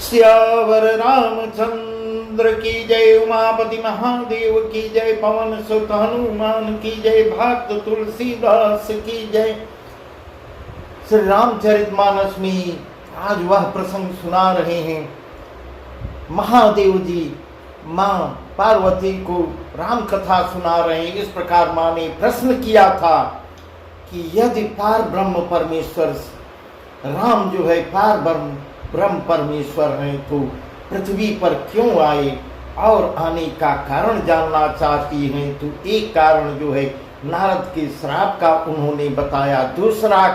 सियावर रामचंद्र की जय, उमापति महादेव की जय, पवन सुत हनुमान की जय, भक्त तुलसीदास की जय। श्री रामचरितमानस में आज वह प्रसंग सुना रहे हैं। महादेव जी माँ पार्वती को राम कथा सुना रहे हैं। इस प्रकार माँ ने प्रश्न किया था कि यदि पार ब्रह्म परमेश्वर राम जो है पार ब्रह्म परमेश्वर हैं तो पृथ्वी पर क्यों आए, और आने का कारण जानना चाहती हैं। तो एक कारण जो है नारद के श्राप का उन्होंने बताया। दूसरा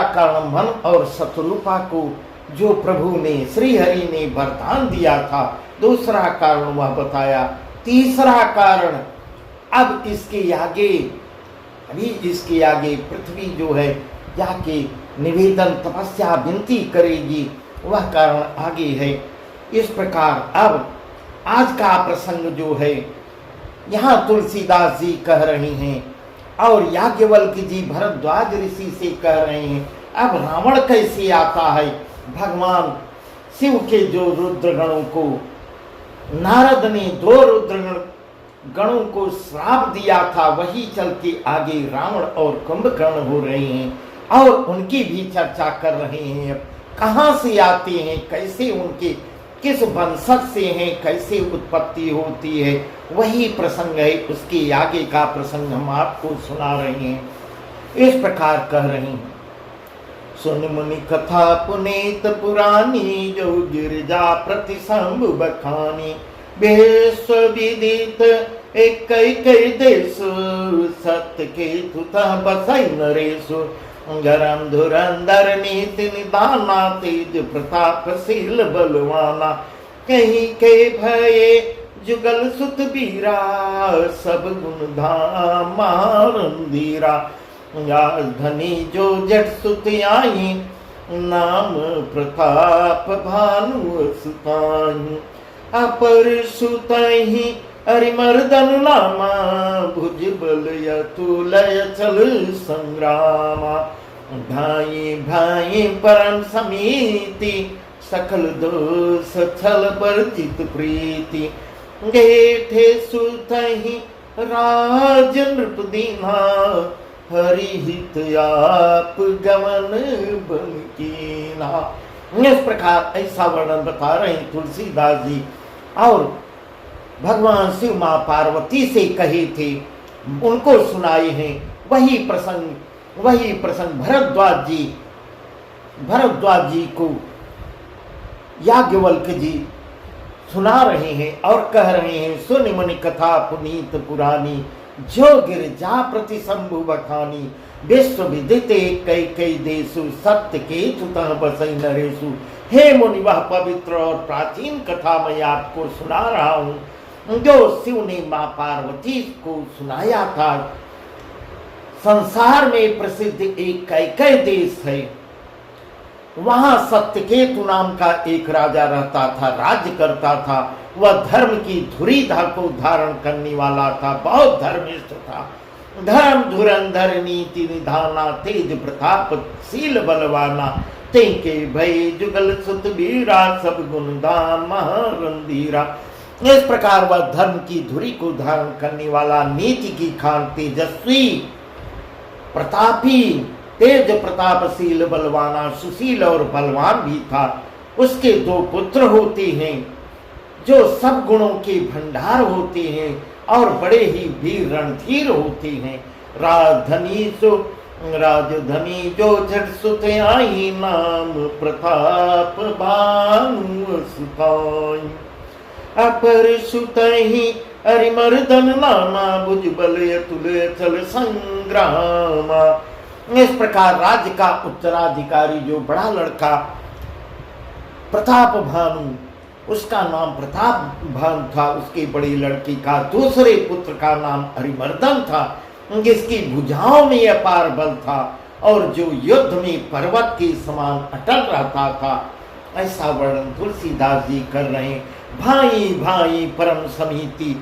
कारण मन और शत्रुपा को जो प्रभु ने श्री हरि ने वरदान दिया था, दूसरा कारण वह बताया। तीसरा कारण अब इसके आगे पृथ्वी जो है जाके निवेदन तपस्या विनती करेगी, वह कारण आगे है। इस प्रकार अब आज का प्रसंग जो है यहाँ तुलसीदास जी कह रहे हैं और याज्ञवल्क्य जी भरद्वाज ऋषि से कह रहे हैं। अब रावण कैसे आता है? भगवान शिव के जो रुद्रगणों को नारद ने 2 रुद्रगणों को श्राप दिया था, वही चल के आगे रावण और कुंभकर्ण हो रहे हैं और उनकी भी चर्चा कर रहे हैं। कहाँ से आते हैं, कैसे उनके किस वंशज से हैं, कैसे उत्पत्ति होती है, वही प्रसंग है। उसके आगे का प्रसंग हम आपको सुना रहे हैं। इस प्रकार कह रहे हैं। सुन मुनि कथा पुनीत पुरानी, जो गिरजा प्रति शंभु बखानी। बेश विदित एक देश, सत्य के तुता बसई नरेशु। गरम धुरंधर नीति निदाना, तेज प्रतापशील बलवाना। कहीं के भये जुगल सुत बीरा, सब गुण धाम महारंधीरा। धनी जो जट सुत आई, नाम प्रताप भानु सुताई। अपर सुतहि अरिमर्दन नामा, भुज बल अतुलय चल संग्रामा। भाई भाई परम समीति, सकल दोष छल वर्जित प्रीति। गेठे सुतहि राज नृप दीना, हरिहित आप गमन बन कीना। इस प्रकार ऐसा वर्णन बता रहे तुलसीदास जी और भगवान शिव माँ पार्वती से कहे थे, उनको सुनाए हैं। वही प्रसंग भरद्वाज जी को याज्ञवल्क्य जी सुना रहे हैं और कह रहे हैं। सुन मुनि कथा पुनीत पुरानी, जो गिरजा प्रति शंभु बखानी। विश्व विदित कई देशु, सत्य के तुतः बसई नरेशु। हे मुनि, वह पवित्र और प्राचीन कथा मैं आपको सुना रहा हूँ जो शिव ने माँ पार्वती को सुनाया था। संसार में प्रसिद्ध एक कैकेयी देश है। वहां सत्यकेतु नाम का एक राजा रहता था, राज्य करता था। वह धर्म की धुरी को धारण करने वाला था, बहुत धर्मिष्ठ था। धर्म धुरंधर नीति निधाना, तेज प्रतापशील बलवाना। तेके भय जुगल सुत बीरा, सब गुण धाम महारंधीरा। इस प्रकार वह धर्म की धुरी को धारण करने वाला, नीति की खान, तेजस्वी प्रतापी, तेज प्रतापशील बलवाना, सुशील और बलवान भी था। उसके 2 पुत्र होते हैं जो सब गुणों के भंडार होते हैं और बड़े ही वीर रणधीर होते हैं। राजधनी जो झट सुत आई, नाम प्रताप भानु सुताई। अपर सुतहि अरिमर्दन नामा, भुज बल अतुलय चल संग्रामा। इस प्रकार राज्य का उत्तराधिकारी जो बड़ा लड़का प्रताप भानु, उसका नाम प्रताप भानु था। उसके बड़ी लड़की का दूसरे पुत्र का नाम अरिमर्दन था, जिसकी भुजाओं में अपार बल था और जो युद्ध में पर्वत के समान अटल रहता था। ऐसा वर्णन तुलसीदास जी कर रहे हैं। भाई भाई परम समीति,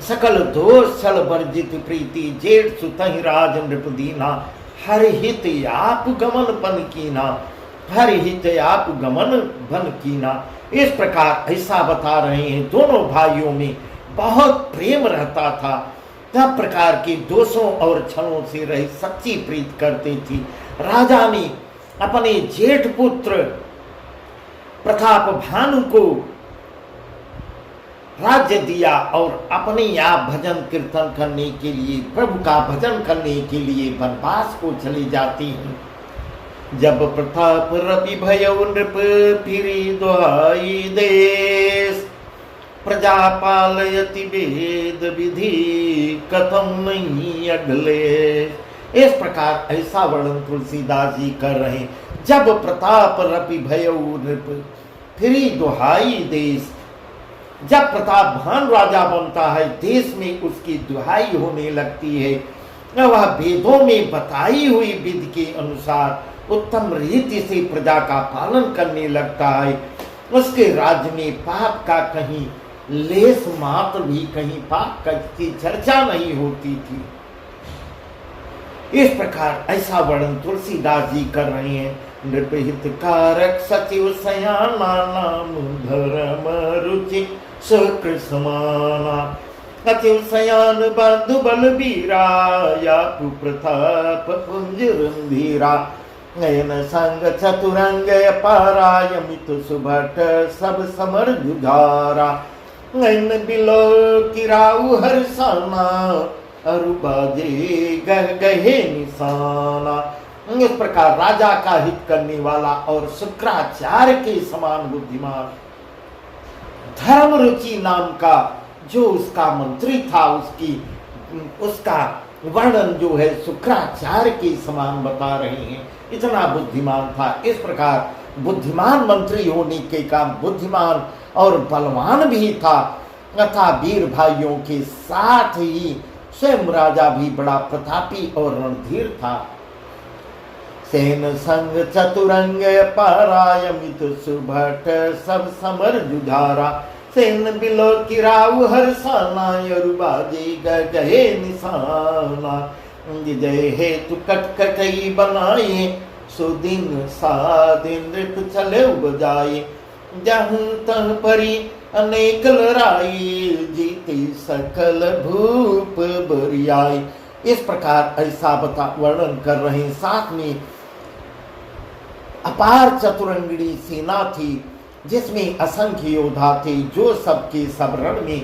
सकल दोष छल वर्जित प्रीति। जेठ सुतहि राज नृप दीना, हर हित आप गमन पन कीना। हर हित आप गमन बन कीना। इस प्रकार ऐसा बता रहे हैं, दोनों भाइयों में बहुत प्रेम रहता था, सब प्रकार के दोषों और छलों से रहित सच्ची प्रीत करते थी। राजा ने अपने जेठ पुत्र प्रताप भानु को राज्य दिया और अपने आप भजन कीर्तन करने के लिए, प्रभु का भजन करने के लिए वनवास को चली जाती हैं। जब प्रताप रवि भयो नृप फिरी दुहाई देश, प्रजा पालयति वेद विधि कथम नहीं अगले। इस प्रकार ऐसा वर्णन तुलसीदास जी कर रहे हैं। जब प्रताप रवि भयो नृप फिरी दुहाई देश, जब प्रताप भान राजा बनता है, देश में उसकी दुहाई होने लगती है, वह वेदों में बताई हुई विधि के अनुसार उत्तम रीति से प्रजा का पालन करने लगता है। उसके राज्य में पाप का कहीं लेस मात्र भी कहीं पाप की चर्चा नहीं होती थी। इस प्रकार ऐसा वर्णन तुलसीदास जी कर रहे हैं। नृपहित कारक सचिव सयाना, नाम धर्म रुचि सुकृ समाना। सचिव सयान बंधु बलबीरा, या कुप्रताप पुंज रणधीरा। नयन संग चतुरंग पाराय, मित सुभट सब समर जुझारा। नयन बिलो किराऊ हर्षाना, अरु बाजे गह गहे निशाना। इस प्रकार राजा का हित करने वाला और शुक्राचार्य के समान बुद्धिमान धर्म रुचि नाम का जो उसका मंत्री था, उसका वर्णन जो है शुक्राचार्य के समान बता रहे हैं। इतना बुद्धिमान था। इस प्रकार बुद्धिमान मंत्री होने के काम बुद्धिमान और बलवान भी था, तथा वीर भाइयों के साथ ही स्वयं राजा भी बड़ा प्रतापी और रणधीर था। सेन संग चतुरंग पाराय, मित सुभट सब समर जुझारा। सेन बिलो किराऊ हर्षाना, अरुबाजे गहे निशाना। जय हेतु कटकटई बनाए, सुदिन सादिन नृप चले बजाए। जहं तह परी अनेक लड़ाई, जीते सकल भूप बरियाई। इस प्रकार ऐसा वर्णन कर रहे हैं। साथ में अपार चतुरंगिणी सेना थी, जिसमें असंख्य योद्धा थे, जो सबके सब रण में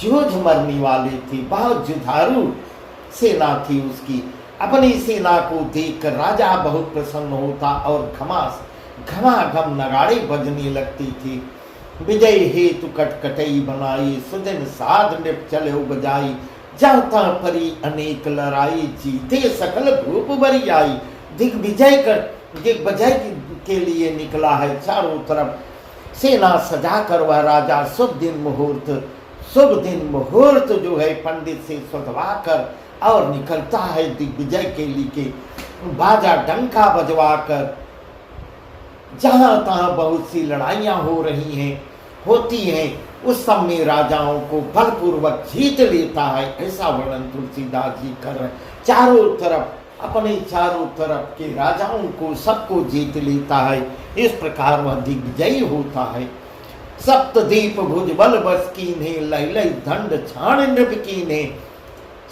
जूझ मरने वाले थे। बहुत जुझारू सेना थी उसकी। अपनी सेना को देखकर राजा बहुत प्रसन्न होता और घमाघम नगाड़े बजने लगती थी। विजय हेतु कटकटई बनाई, सुदिन साध नृप चले बजाई। जहाँ तहाँ परी अनेक लड़ाई, जीते सकल भूप बरियाई। दिग्विजय के लिए निकला है चारों तरफ सेना सजा कर वह राजा। शुभ दिन मुहूर्त जो है पंडित से सधवा कर और निकलता है दिग्विजय के लिए। बाजा डंका बजवा कर जहां तहां बहुत सी लड़ाइयां होती हैं, उस सब में राजाओं को बलपूर्वक जीत लेता है। ऐसा वर्णन तुलसीदास जी कर रहे हैं। अपने चारों तरफ के राजाओं को सबको जीत लेता है। इस प्रकार वह दिग्विजयी होता है। सप्तदीप भुज बल बस कीन्हे, लय लय दंड छाण नृप कीन्हे।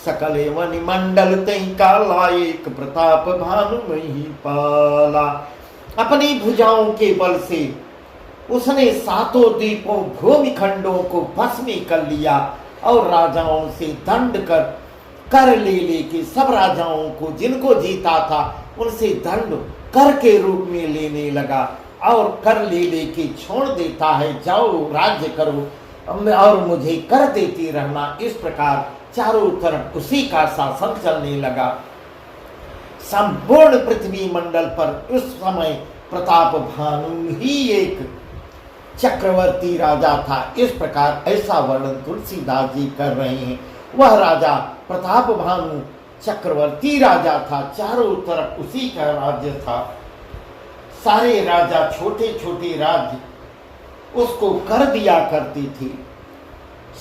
सकले वनि मंडल तहि काला, एक प्रताप भानु मही पाला। अपनी भुजाओं के बल से उसने सातों द्वीपों भूमि खंडों को भस्मी कर लिया और राजाओं से दंड कर ले सब राजाओं को जिनको जीता था उनसे दंड कर के रूप में लेने लगा और कर ले के छोड़ देता है। जाओ राज्य करो और मुझे कर देती रहना। इस प्रकार चारों तरफ उसी का शासन चलने लगा। संपूर्ण पृथ्वी मंडल पर उस समय प्रताप भानु ही एक चक्रवर्ती राजा था। इस प्रकार ऐसा वर्णन तुलसीदास जी कर रहे हैं। वह राजा प्रताप भानु चक्रवर्ती राजा था, चारों तरफ उसी का राज्य था। सारे राजा छोटे छोटे राज्य उसको कर दिया करती थी।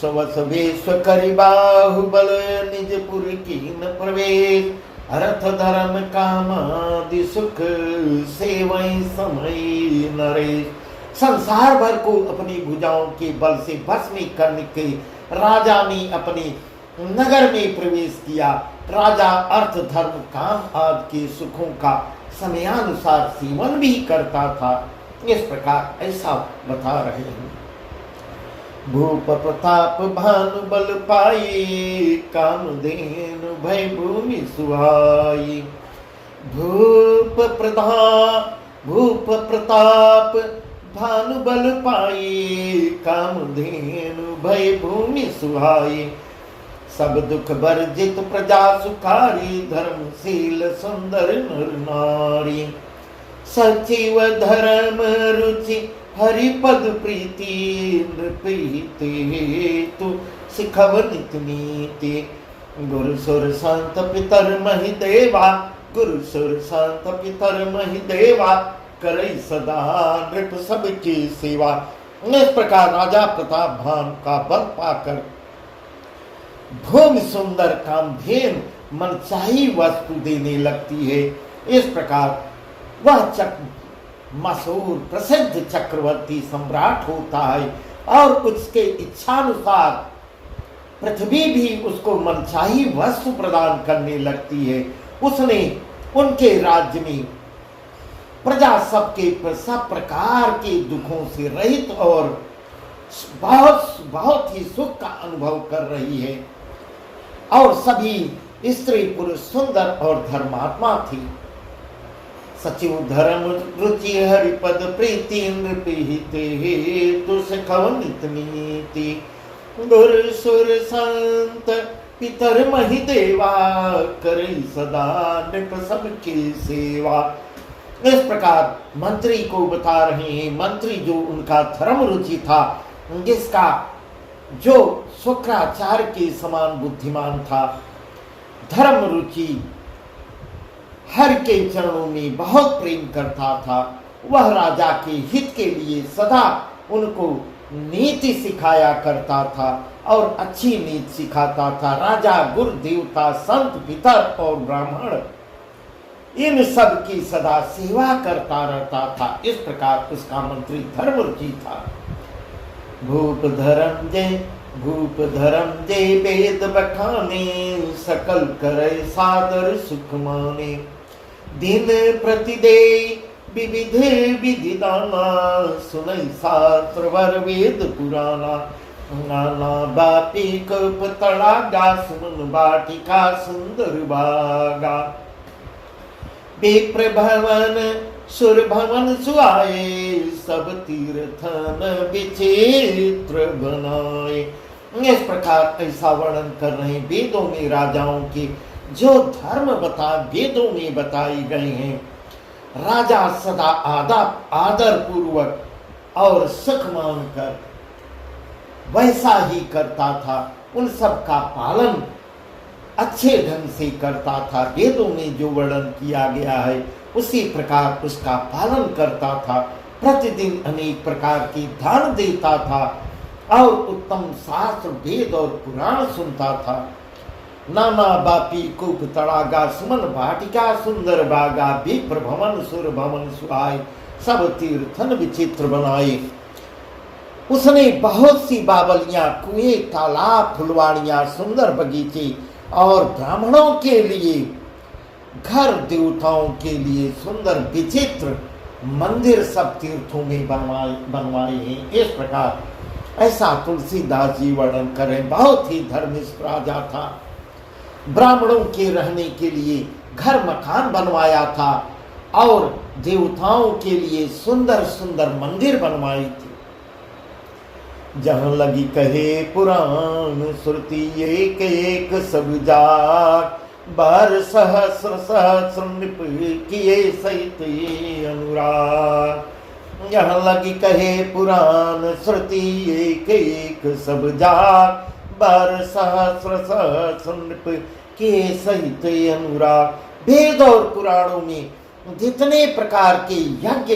सवस वेश करि बाहुबल, निज पुर कीन प्रवेश। अर्थ धर्म कामादि सुख सेवई समय नरेश। संसार भर को अपनी भुजाओं के बल से भस्मी करने के राजा ने अपने नगर में प्रवेश किया। राजा अर्थ धर्म काम आदि के सुखों का समयानुसार सेवन भी करता था। इस प्रकार ऐसा बता रहे हैं। भूप प्रताप भानु बल पाई कामधेनु भय भूमि सुहाई। भूप प्रताप भानु बल पाई कामधेनु भय भूमि सुहाई। सब दुख वर्जित प्रजा सुखारी धर्मशील सुंदर नर नारी। सचिव धर्म रुचि हरिपद प्रीति नृपीति हेतु सिखव नित नीति। गुरु सुर संत पितर महि देवा गुरु सुर संत पितर महि देवा करई सदा नृप सबकी सेवा। इस प्रकार राजा प्रताप भान का बल पाकर भूमि सुंदर कामधेनु मनचाही वस्तु देने लगती है। इस प्रकार वह मशहूर प्रसिद्ध चक्रवर्ती सम्राट होता है और उसके इच्छानुसार पृथ्वी भी उसको मनचाही वस्तु प्रदान करने लगती है। उसने उनके राज्य में प्रजा सब प्रकार के दुखों से रहित और बहुत ही सुख का अनुभव कर रही है और सभी स्त्री पुरुष सुंदर और धर्मात्मा थी। सचिव धर्म रुचि हरिपद प्रीति नृपीते हेतु सिखवनित नीति। गुरु सुर संत पितर महि देवा करई सदा नृप सबकी सेवा। इस प्रकार मंत्री को बता रहे हैं। मंत्री जो उनका धर्म रुचि था, जिसका जो शुक्राचार्य के समान बुद्धिमान था, धर्म रुचि हर के चरणों में बहुत प्रेम करता था, वह राजा के हित के लिए सदा उनको नीति सिखाया करता था और अच्छी नीति सिखाता था। राजा गुरु देवता संत पितर और ब्राह्मण इन सब की सदा सेवा करता रहता था। इस प्रकार उसका मंत्री धर्म रुचि था। भूप धर्म जय वेद बखाने सकल करे सादर सुख माने। दिन प्रतिदे विविध विधि दाना सुनई शास्त्र वर वेद पुराना। नाना बापी कल्प तड़ागा सुमन बाटिका सुंदर बागा। विप्र भवन सुर भवन सुआए सब तीर्थन विचित्र बनाए। इस प्रकार ऐसा वर्णन कर रहे वेदों में राजाओं के जो धर्म वेदों में बताए गए हैं। राजा सदा आदर पूर्वक और सुख मानकर वैसा ही करता था। उन सब का पालन अच्छे ढंग से करता था। वेदों में जो वर्णन किया गया है उसी प्रकार उसका पालन करता था। प्रतिदिन अनेक प्रकार की दान देता था और उत्तम शास्त्र वेद और पुराण सुनता था। नाना बापी कूप तड़ागा सुमन भाटिका सुंदर बागा। विप्र भवन सुर भवन सुहाय सब तीर्थन विचित्र बनाए। उसने बहुत सी बावलियां, कुएं, तालाब, फुलवाड़ियां, सुंदर बगीचे और ब्राह्मणों के लिए घर, देवताओं के लिए सुंदर विचित्र मंदिर सब तीर्थों में बनवाए हैं। इस प्रकार ऐसा तुलसीदास जी वर्णन करें। बहुत ही धर्मिष्ठ राजा था। ब्राह्मणों के रहने के लिए घर मकान बनवाया था और देवताओं के लिए सुंदर सुंदर मंदिर बनवाई थी। जहाँ लगी कहे पुराण श्रुति एक एक सब जाग। बार सहस्र सहस्र नृप किए सहित अनुराग। यहाँ लगी कहे पुराण श्रुति एक एक सब जाग। बार सहस्र सहस्र नृप किए सहित अनुराग। वेद और पुराणों में जितने प्रकार के यज्ञ,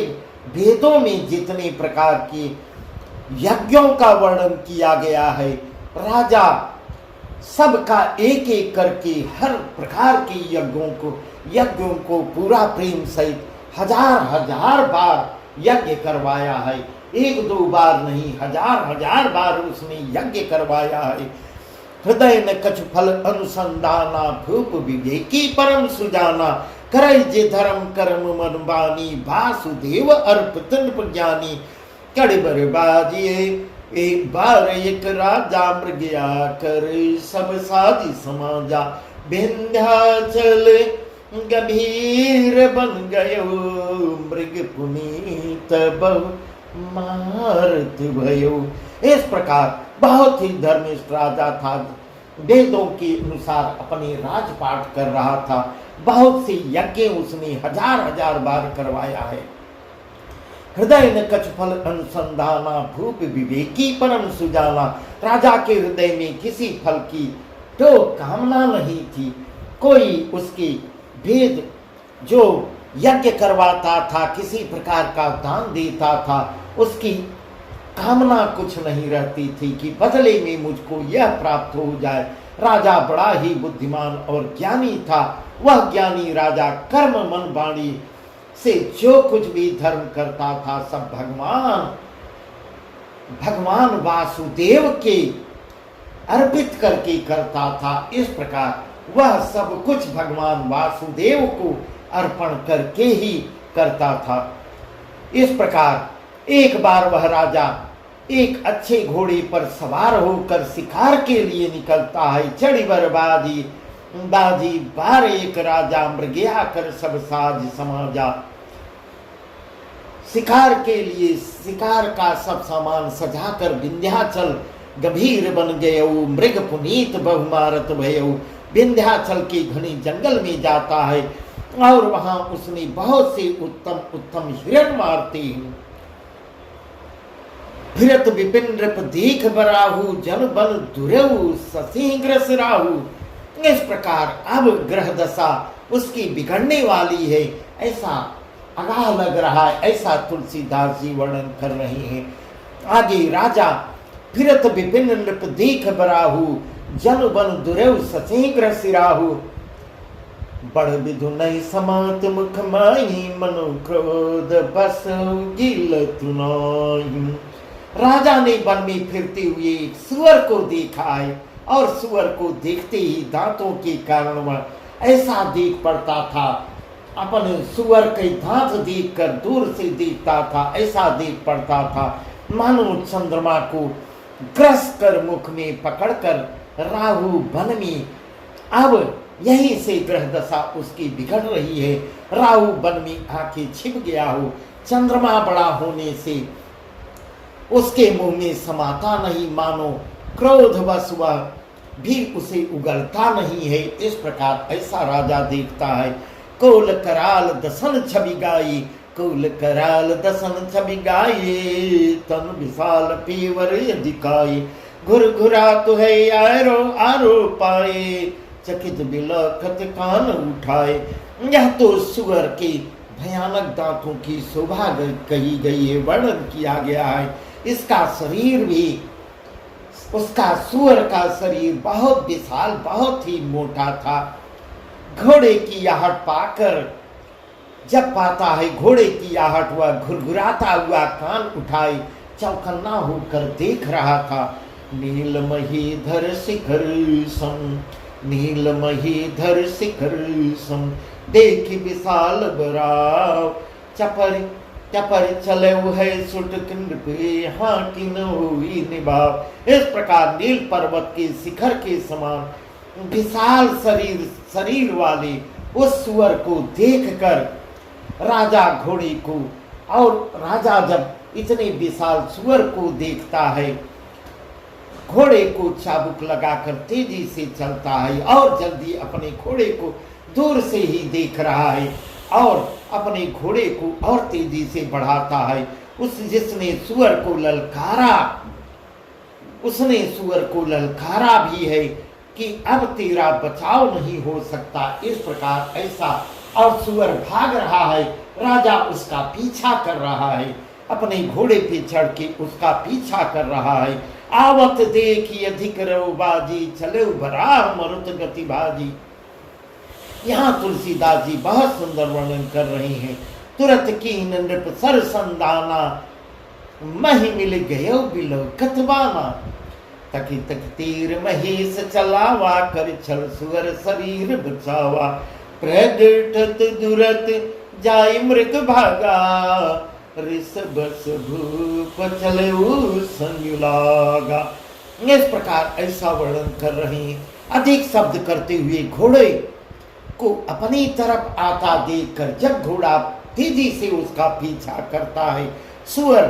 वेदों में जितने प्रकार के यज्ञों का वर्णन किया गया है, राजा सबका एक एक करके हर प्रकार के यज्ञों को पूरा प्रेम सहित हजार हजार बार यज्ञ करवाया है। एक दो बार नहीं, हजार हजार बार उसने यज्ञ करवाया है। हृदय न कछु फल अनुसंधाना, भूप विवेकी परम सुजाना, करे जे धर्म कर्म मन बानी, वासुदेव अर्पित ज्ञानी। कड़े बरबाजिए एक बार एक राजा मृगया कर, सब साधि समाजा, विंध्याचल गंभीर बन गयो, मृग पुनीत बहु मारत भयो। इस प्रकार बहुत ही धर्मिष्ठ राजा था, वेदों के अनुसार अपने राजपाट कर रहा था। बहुत सी यज्ञ उसने हजार हजार बार करवाया है। हृदय न कछु फल अनुसंधाना, भूप विवेकी परम सुजाना। राजा के हृदय में किसी फल की तो कामना नहीं थी। कोई उसके भेद जो यज्ञ करवाता था, किसी प्रकार का दान देता था, उसकी कामना कुछ नहीं रहती थी कि बदले में मुझको यह प्राप्त हो जाए। राजा बड़ा ही बुद्धिमान और ज्ञानी था। वह ज्ञानी राजा कर्म मन वाणी से जो कुछ भी धर्म करता था सब भगवान वासुदेव के अर्पित करके करता था। इस प्रकार वह सब कुछ भगवान वासुदेव को अर्पण करके ही करता था। इस प्रकार एक बार वह राजा एक अच्छे घोड़े पर सवार होकर शिकार के लिए निकलता है। चढ़ी बरबादी बाजी बार एक राजा, मृगया कर सब साज समाजा। शिकार के लिए शिकार का सब सामान सजाकर विंध्याचल गंभीर बन गयो, मृग पुनीत बहुमारत भयो। विंध्याचल के घने जंगल में जाता है और वहां उसने बहुत से उत्तम उत्तम हिरण मारते हैं। फिरत विपिन नृप दीख बराहु, जन बल दुरहु ससी ग्रस राहु। इस प्रकार अब ग्रह दशा उसकी बिगड़ने वाली है, ऐसा आगाह लग रहा है, ऐसा तुलसीदास जी वर्णन कर रहे हैं। आगे राजा फिरत विपिन नृप दीख बराहु, जन बन दुरहु ससी ग्रस राहु। बड़ विधु नहीं समात मुख माही, मनो क्रोध बस गिलत नाहि। राजा ने वन में फिरते हुए एक सुअर को देखा है और सुअर को देखते ही दांतों के कारण वह ऐसा देख पड़ता था, अपने सुअर के दांत देखकर दूर से देखता था, ऐसा देख पड़ता था मानो चंद्रमा को ग्रस कर मुख में पकड़कर राहु वन में। अब यहीं से ग्रह दशा उसकी बिगड़ रही है। राहु वन में आके छिप गया हो, चंद्रमा बड़ा होने से उसके मुंह में समाता नहीं, मानो क्रोधवश वह भी उसे उगलता नहीं है। इस प्रकार ऐसा राजा देखता है। कोल कराल दसन छवि गाई, कोल कराल दसन छवि गाई, तन विशाल पीवर दिखाई। घुर घुरा तो है आरो आरो पाए, चकित बिलखत कान उठाए। यह तो सुअर के भयानक दांतों की शोभा कही गई है, वर्णन किया गया है। इसका शरीर भी, उसका सुअर का शरीर बहुत विशाल, बहुत ही मोटा था। घोड़े की आहट पाकर जब पाता है घोड़े की आहट, वह घुरघुराता हुआ कान उठाए चौकन्ना होकर देख रहा था। नीलमहीधर शिखर सम, नीलमहीधर शिखर सम, देखी विशाल बराव। चपर चपर चले है सुट किंड पे, हाँ कि न हुई निभाव। इस प्रकार नील पर्वत के शिखर के समान विशाल शरीर वाले उस सुअर को देखकर राजा घोड़े को, और राजा जब इतने विशाल सुअर को देखता है, घोड़े को चाबुक लगाकर तेजी से चलता है और जल्दी अपने घोड़े को दूर से ही देख रहा है और अपने घोड़े को और तेजी से बढ़ाता है। जिसने सुअर को ललकारा, उसने सुअर को ललकारा भी है कि अब तेरा बचाव नहीं हो सकता। इस प्रकार ऐसा, और सुअर भाग रहा है, राजा उसका पीछा कर रहा है अपने घोड़े पे चढ़ के उसका पीछा कर रहा है। आवत देखी अधिक बाजी, चले बराह मरुत गति बाजी। यहाँ तुलसीदास जी बहुत सुंदर वर्णन कर रहे हैं। तुरत कीन नृप सर संदाना, मही मिल गयो बिलो कतबाना। तकी तक तीर महेश चलावा, कर छल सुअर शरीर बचावा। प्रगटत दुरत जाय मृग भागा, ऋष बस भूप चले संग लागा। इस प्रकार ऐसा वर्णन कर रहे हैं। अधिक शब्द करते हुए घोड़े को अपनी तरफ आता देखकर जब घोड़ा तेजी से उसका पीछा करता है, सुअर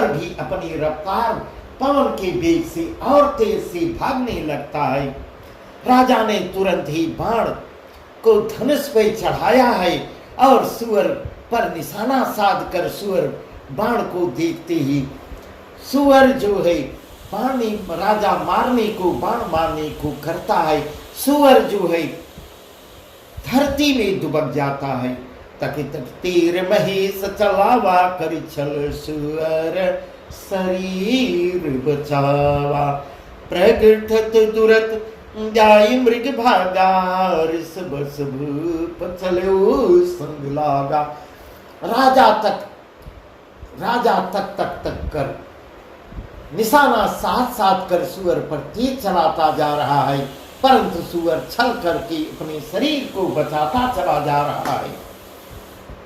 भी अपनी रफ्तार पवन के वेग से और तेज से भागने लगता है। राजा ने तुरंत ही बाण को धनुष पे चढ़ाया है और सुअर पर निशाना साध कर सुअर बाण को देखते ही सुअर जो है राजा बाण मारने को करता है। सुअर जो है धरती में दुबक जाता है। तक तक तीर महेश चलावा, कर छल सुअर शरीर बचावा। प्रगटत दुरत जाय मृग भागा, ऋष बस भूप चलो संग लागा। राजा तक कर निशाना साथ कर सुअर पर तीर चलाता जा रहा है, परंतु सुअर छल करके अपने शरीर को बचाता चला जा रहा है।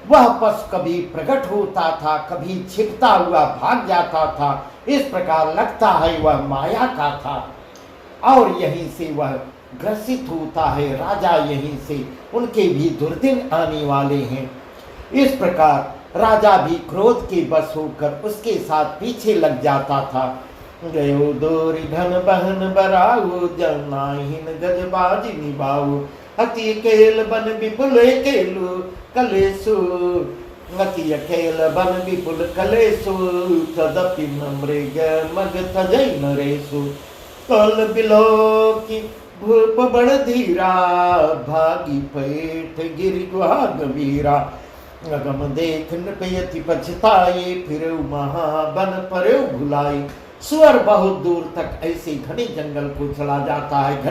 वह पशु कभी प्रकट होता था, कभी छिपता हुआ भाग जाता था। इस प्रकार लगता है वह माया का था और यहीं से वह ग्रसित होता है। राजा यहीं से उनके भी दुर्दिन आने वाले हैं। इस प्रकार राजा भी क्रोध के बस होकर उसके साथ पीछे लग जाता था। गयो दोरी धन बहन बराऊ, जनाहीन गजबाजी निभाऊ। अति अकेल बन विपुल केलु कलेसु, अति अकेल बन विपुल कलेसु। तदपि मृग मग तजै नरेसु, कल बिलो की भूप बड़ धीरा। भागी पेट गिर गुहा गंभीरा, अगम देख नृपयति पछताए। फिर महाबन परे भुलाई। सुअर बहुत दूर तक ऐसे घने जंगल को चला जाता है।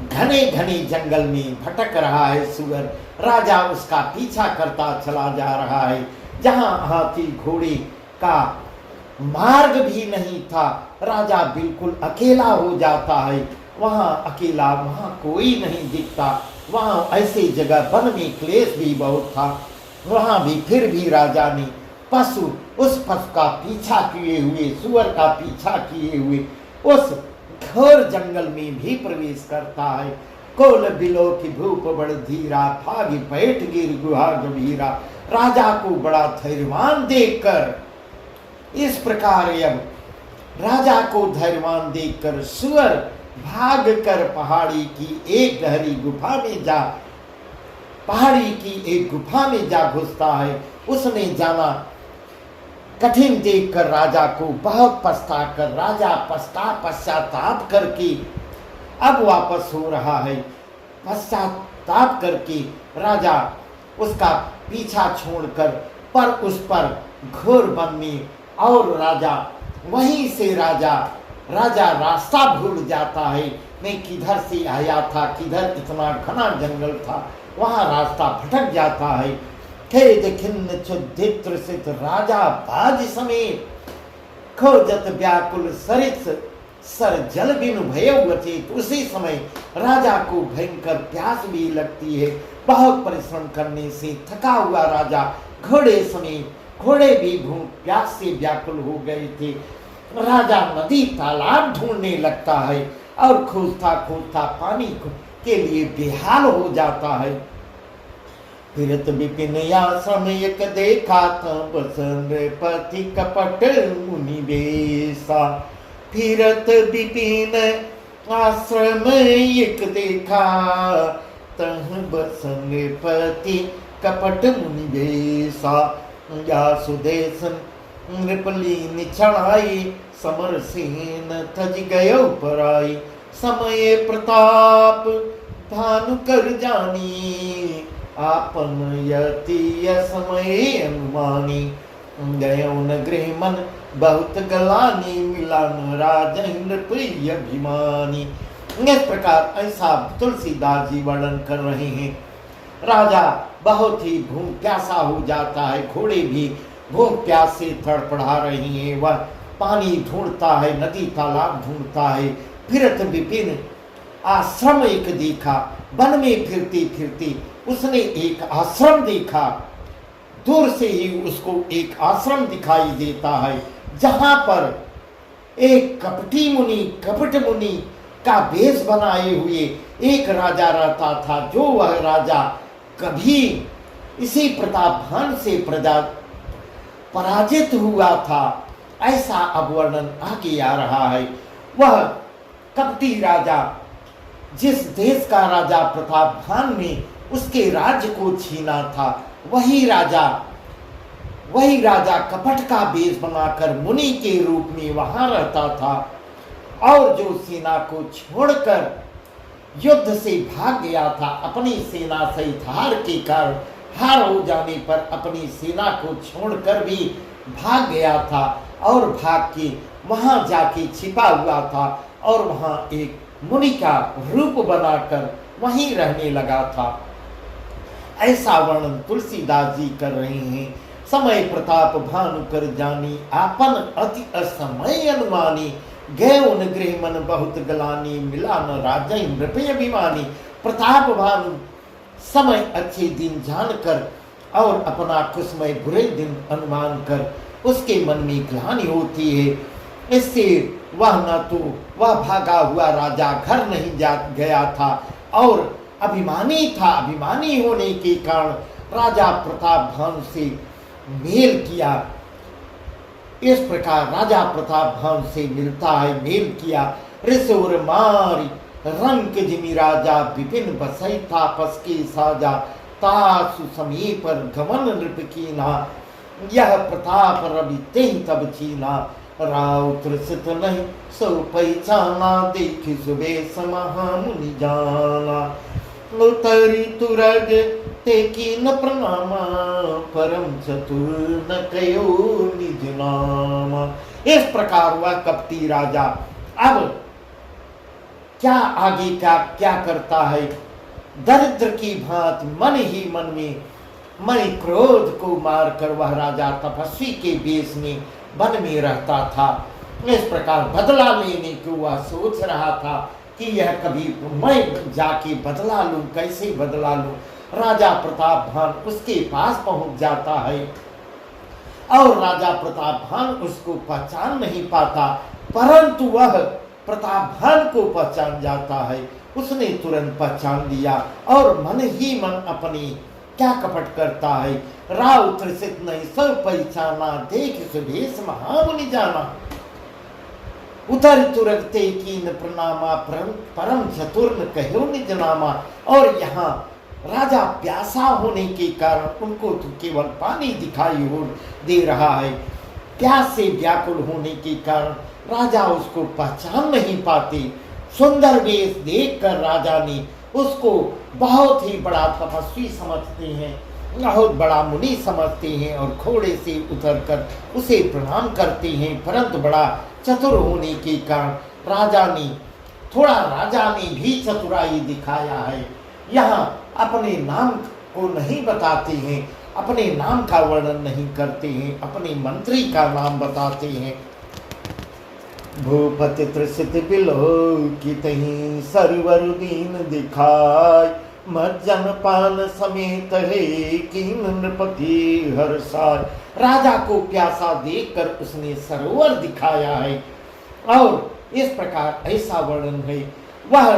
घने जंगल में भटक रहा है सुअर। राजा उसका पीछा करता चला जा रहा है। जहां हाथी घोड़े का मार्ग भी नहीं था, राजा बिल्कुल अकेला हो जाता है। वहां अकेला, वहां कोई नहीं दिखता। वहां ऐसी जगह वन में क्लेश भी बहुत था। वहां भी फिर भी राजा ने उस पशु का पीछा किए हुए, सुअर का पीछा किए हुए उस घोर जंगल में भी प्रवेश करता है। कोल बिलो की भूप बड़ धीरा, भागी पेट गिर गुहा गंभीरा। राजा को बड़ा धैर्यवान देखकर, इस प्रकार अब राजा को धैर्यवान देखकर सुअर भाग कर पहाड़ी की एक गुफा में जा घुसता है। उसने जाना कठिन देखकर राजा को बहुत पछताकर राजा पश्चाताप करके अब वापस हो रहा है। पश्चाताप करके राजा उसका पीछा छोड़कर पर उस पर घोर वन में, और राजा वहीं से राजा रास्ता भूल जाता है। मैं किधर से आया था, किधर इतना घना जंगल था, वहां रास्ता भटक जाता है। खेद खिन्न क्षुधित त्रसित राजा बाज समेत, खोजत व्याकुल सरित सर जल बिनु भय वचित। उसी समय राजा को भयंकर प्यास भी लगती है। बहुत परिश्रम करने से थका हुआ राजा घोड़े भी भूख प्यास से व्याकुल हो गए थे। राजा नदी तालाब ढूंढने लगता है और खोजता पानी के लिए बेहाल हो जाता है। फिरत विपिन आश्रम एक देखा था, बसन पति कपट मुनि बेसा। फिरत विपिन आश्रम एक देखा, तह बसन पति कपट मुनि बेसा। या सुदेशन नृपली निछड़ाई, समर सेन तज गयो पराई। समय प्रताप भानु कर जानी, आपन यति समय अनुमानी। गयो न गृह मन बहुत गलानी, मिला न राजेंद्र प्रिय अभिमानी। इस प्रकार ऐसा तुलसीदास जी वर्णन कर रहे हैं। राजा बहुत ही भूख प्यासा हो जाता है, घोड़े भी भूख प्यास से तड़पड़ा रही हैं। वह पानी ढूंढता है, नदी तालाब ढूंढता है, फिरत विपिन आश्रम एक देखा। वन में फिरती फिरती उसने एक आश्रम देखा। दूर से ही उसको एक आश्रम दिखाई देता है, जहां पर एक कपट मुनि का वेश बनाए हुए एक राजा रहता था। जो वह राजा कभी इसी प्रतापभान से पराजित हुआ था, ऐसा अब वर्णन आगे आ रहा है। वह कपटी राजा, जिस देश का राजा प्रतापभान ने उसके राज्य को छीना था, वही राजा कपट का वेश बनाकर मुनि के रूप में वहां रहता था। और जो सेना को छोड़कर युद्ध से भाग गया था, अपनी सेना सहित हार के कारण, हार हो जाने पर अपनी सेना को छोड़कर भी भाग गया था और भाग के वहां जाके छिपा हुआ था और वहां एक मुनि का रूप बनाकर वहीं रहने लगा था। ऐसा वर्णन तुलसीदास जी कर रहे हैं। समय प्रताप भानु कर जानी, आपन अति असमय अनुमानी। गए उन गृह मन बहुत गलानी, मिला न राजेंद्र पे अभिमानी। प्रताप भानु समय अच्छे दिन जानकर और अपना कुसमय बुरे दिन अनुमान कर उसके मन में ग्लानि होती है। इससे वह न तो वह भागा हुआ राजा घर नहीं जा गया था और अभिमानी था। अभिमानी होने के कारण राजा प्रताप भानु से मेल किया। इस प्रकार राजा प्रताप भानु से मिलता है, मेल किया। ऋषुर मारी रंग जिमि राजा, विपिन बसई तापस के साजा। तासु समीप गमन नृप कीना, यह प्रताप रवि तेहि तब चीना। राउत त्रसित नहीं सो पहचाना, देखि सुबेश महामुनि जाना। उतरी तुरग ते कीन प्रणामा, परम चतुर न कयो निज नामा। इस प्रकार वह कपटी राजा अब क्या आगे क्या करता है। दरिद्र की भांति मन ही मन में मन क्रोध को मारकर वह राजा तपस्वी के वेश में वन में रहता था। इस प्रकार बदला लेने को वह सोच रहा था कि यह कभी मैं जाके बदला लूं, कैसे बदला लूं। राजा प्रताप भान उसके पास पहुंच जाता है और राजा प्रताप भान उसको पहचान नहीं पाता, परंतु वह प्रताप भान को पहचान जाता है। उसने तुरंत पहचान लिया और मन ही मन अपनी क्या कपट करता है। राव त्रसित नहीं सब पहचाना, देख सुभेश महामुनि जाना। उतर तुरगते कीन प्रणामा, परम चतुर न कहो निज नामा। और यहाँ राजा प्यासा होने के कारण उनको तो केवल पानी दिखाई दे रहा है। प्यास से व्याकुल होने के कारण राजा उसको पहचान नहीं पाते। सुंदर वेश देखकर राजा ने उसको बहुत ही बड़ा तपस्वी समझते हैं, बहुत बड़ा मुनि समझते हैं और घोड़े से उतरकर उसे प्रणाम करते हैं। परंतु बड़ा चतुर होने के कारण राजा ने भी चतुराई दिखाया है। यहाँ अपने नाम को नहीं बताते हैं, अपने नाम का वर्णन नहीं करते हैं, अपने मंत्री का नाम बताते हैं। भूपति त्रसित बिलोकितहि, सरवर दीन दिखाय। मज्जन पान समेत है कीन नृपति हर्षाय। राजा को प्यासा देखकर उसने सरोवर दिखाया है और इस प्रकार ऐसा वर्णन है। वह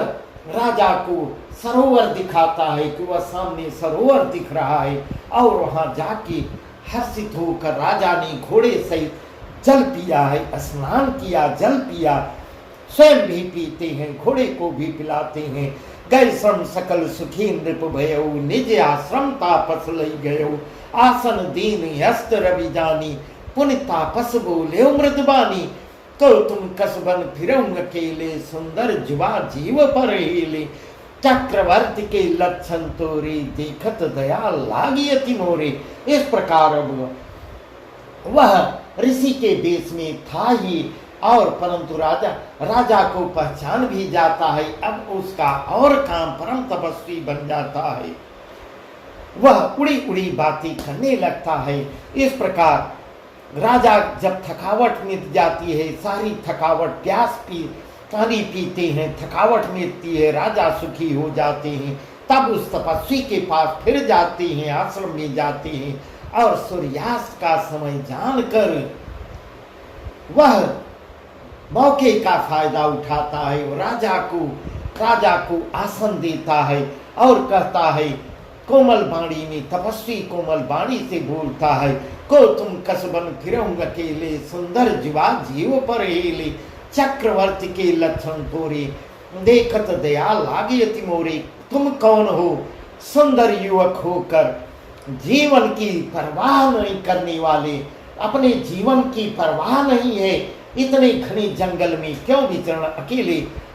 राजा को सरोवर दिखाता है कि वह सामने सरोवर दिख रहा है और वहां जाके हर्षित होकर राजा ने घोड़े सहित जल पिया है, स्नान किया, जल पिया, स्वयं भी पीते हैं, घोड़े को भी पिलाते हैं। गए श्रम सकल सुखी नृप भयो, निज आश्रम तापस लई गयो। आसन दीन हस्त रवि जानी, पुनि तापस बोले मृदबानी। तो तुम कसबन फिरऊं अकेले, सुंदर जुआ जीव पर हेले। चक्रवर्ती के लक्षण तोरे, देखत दया लागी अति मोरे। इस प्रकार अब वह ऋषि के देश में था ही, और परंतु राजा को पहचान भी जाता है। अब उसका और काम परम तपस्वी बन जाता है, वह उड़ी उड़ी बातें करने लगता है। इस प्रकार राजा जब थकावट मिट जाती है, सारी थकावट, प्यास पानी पीते हैं, थकावट मिटती है, राजा सुखी हो जाते हैं, तब उस तपस्वी के पास फिर जाते हैं, आश्रम में जाते हैं, और सूर्यास्त का समय जानकर वह मौके का फायदा उठाता है। वो राजा को आसन देता है और कहता है, कोमल बाणी में तपस्वी कोमल बाणी से बोलता है, को तुम कसबन फिरऊं अकेले, सुंदर जुआ जीव पर हेले, चक्रवर्ती के लक्षण तोरे, देखत दया लागी अति मोरे। तुम कौन हो, सुंदर युवक होकर जीवन की परवाह नहीं करने वाले, अपने जीवन की परवाह नहीं है, इतने घने जंगल में क्यों विचरण,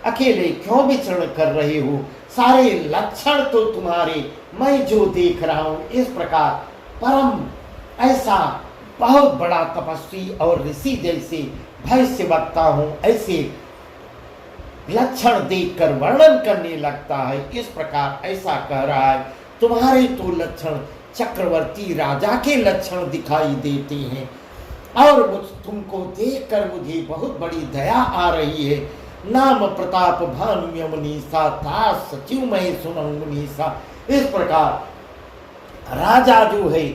अकेले क्यों विचरण कर रहे हो? सारे लक्षण तो तुम्हारे मैं जो देख रहा हूं, इस प्रकार परम ऐसा बहुत बड़ा तपस्वी और ऋषि जैसे भविष्यवक्ता हूं, ऐसे लक्षण देखकर वर्णन करने लगता है। इस प्रकार ऐसा कह रहा है, तुम्हारे तो लक्षण चक्रवर्ती राजा के लक्षण दिखाई देते हैं, और तुमको देखकर मुझे बहुत बड़ी दया आ रही है। नाम प्रताप भानु यमुनीसा, तास सचिव मैं सुनऊं मुनीसा। इस प्रकार राजा जो है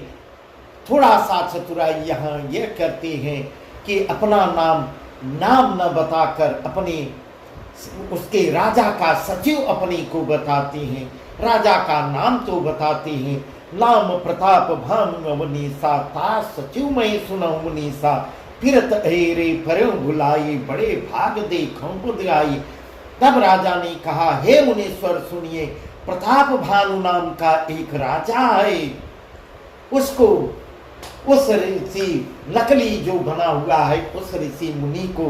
थोड़ा सा चतुराई यहाँ यह करते हैं कि अपना नाम न बताकर अपने उसके राजा का सचिव अपने को बताते हैं, राजा का नाम तो बताते हैं, नाम प्रताप भानु यमुनीसा, तास सचिव मैं सुनऊं मुनीसा, फिरत हेरे परम भुलाई, बड़े भाग देखूं बुध आई। तब राजा ने कहा, हे मुनीश्वर सुनिए, प्रताप भानु नाम का एक राजा है, उसको उस ऋषि नकली जो बना हुआ है उस ऋषि मुनि को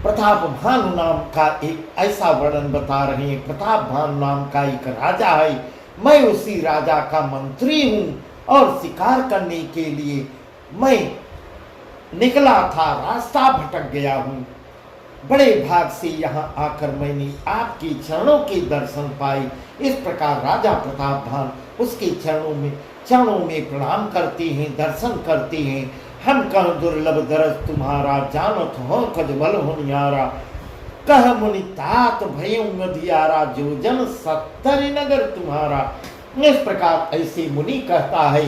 प्रताप भानु नाम का एक ऐसा वर्णन बता रहे हैं। प्रताप भानु नाम का एक राजा है, मैं उसी राजा का मंत्री हूं और शिकार करने के लिए मैं निकला था, रास्ता भटक गया हूं, बड़े भाग से यहाँ आकर मैंने आपके चरणों के दर्शन पाए। इस प्रकार राजा प्रताप भानु उसके चरणों में प्रणाम करते हैं, दर्शन करते हैं। हम कह दुर्लभ दरस तुम्हारा, जानत हो खजबल हो न्यारा, कह मुनि तात भयं अधियारा, जो जन 70 नगर तुम्हारा। इस प्रकार ऐसे मुनि कहता है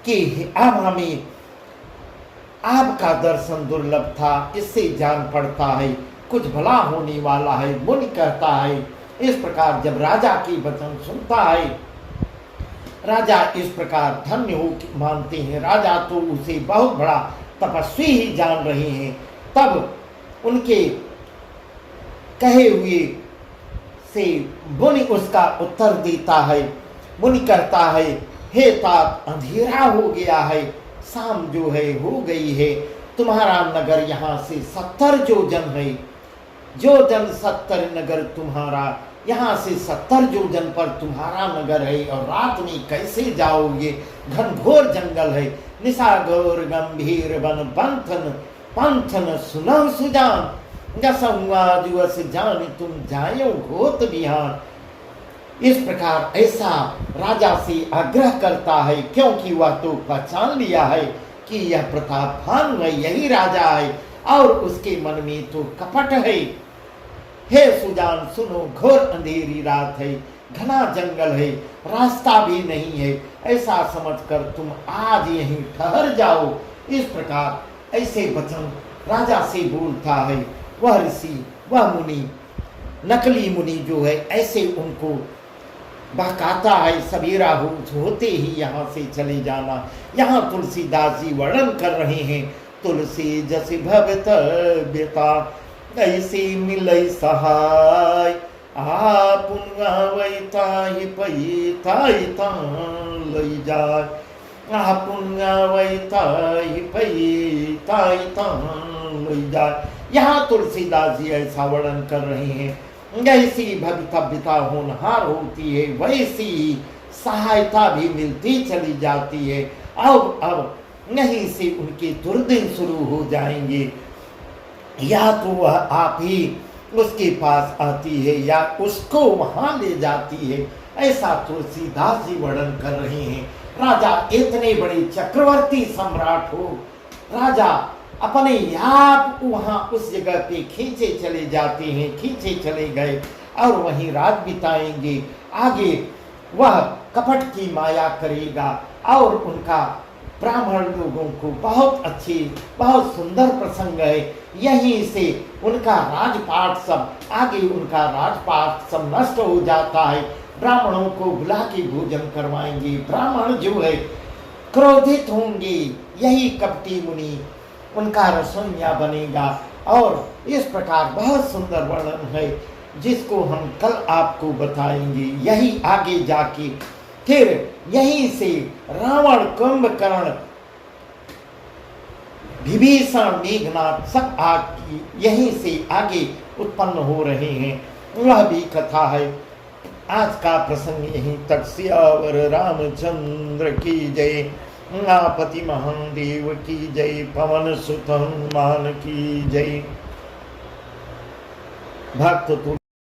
कि अब हमें आपका दर्शन दुर्लभ था, इससे जान पड़ता है कुछ भला होने वाला है। मुनि कहता है, इस प्रकार जब राजा की वचन सुनता है, राजा इस प्रकार धन्य हो मानते हैं, राजा तो उसे बहुत बड़ा तपस्वी ही जान रहे हैं। तब उनके कहे हुए से मुनि उसका उत्तर देता है। मुनि कहता है, हे तात अंधेरा हो गया है, शाम जो है हो गई है, तुम्हारा नगर यहाँ से 70 जोजन है, जोजन 70 नगर तुम्हारा, यहाँ से 70 जोजन पर तुम्हारा नगर है, और रात में कैसे जाओगे? घनघोर जंगल है, निशाघोर गंभीर वन, पंथन सुनौ सुजान, जसहुआ जुअस जान तुम जायो घोत बिहान। इस प्रकार ऐसा राजा से आग्रह करता है, क्योंकि वह तो पहचान लिया है कि यह प्रताप भानु है, यही राजा है, और उसके मन में तो कपट है। हे सुजान सुनो, घोर अंधेरी रात है, घना जंगल है, रास्ता भी नहीं है, ऐसा समझकर तुम आज यहीं ठहर जाओ। इस प्रकार ऐसे वचन राजा से बोलता है वह ऋषि, वह मुनि, नकली मुनि जो है, ऐसे उनको बहकाता है, सवेरा होते ही यहाँ से चले जाना। यहाँ तुलसीदास जी वर्णन कर रहे हैं, तुलसी जस भवत बेता ऐसे मिलई सहाय, आपुन गावैताहि पैताहि तान लई जाय, आपुन गावैताहि पैताहि तान लई जाय। यहाँ तुलसीदास जी ऐसा वर्णन कर रहे हैं जैसी भवितव्यता होनहार होती है वैसी ही सहायता भी मिलती चली जाती है। अब यहीं से उनके दुर्दिन शुरू हो जाएंगे। या तो वह आप ही उसके पास आती है या उसको वहां ले जाती है। ऐसा तुलसीदास जी वर्णन कर रहे हैं। राजा इतने बड़े चक्रवर्ती सम्राट हो, राजा अपने आप वहां उस जगह पे खींचे चले जाते हैं, खींचे चले गए और वहीं रात बिताएंगे। आगे वह कपट की माया करेगा और उनका ब्राह्मण लोगों को बहुत सुंदर प्रसंग है। यहीं से उनका राजपाट सब आगे उनका राजपाट सब नष्ट हो जाता है। ब्राह्मणों को बुला के भोजन करवाएंगे। ब्राह्मण जो है क्रोधित होंगे। यही कपटी मुनि उनका रसोइया बनेगा। और इस प्रकार बहुत सुंदर वर्णन है जिसको हम कल आपको बताएंगे। यही आगे जाके फिर यहीं से रावण, कुंभकर्ण, विभीषण, मेघनाथ सब यहीं से आगे उत्पन्न हो रहे हैं। वह भी कथा है। आज का प्रसंग यहीं तक। सियावर रामचंद्र की जय। उमापति महादेव की जय। पवन सुत हनुमान की जय। भक्त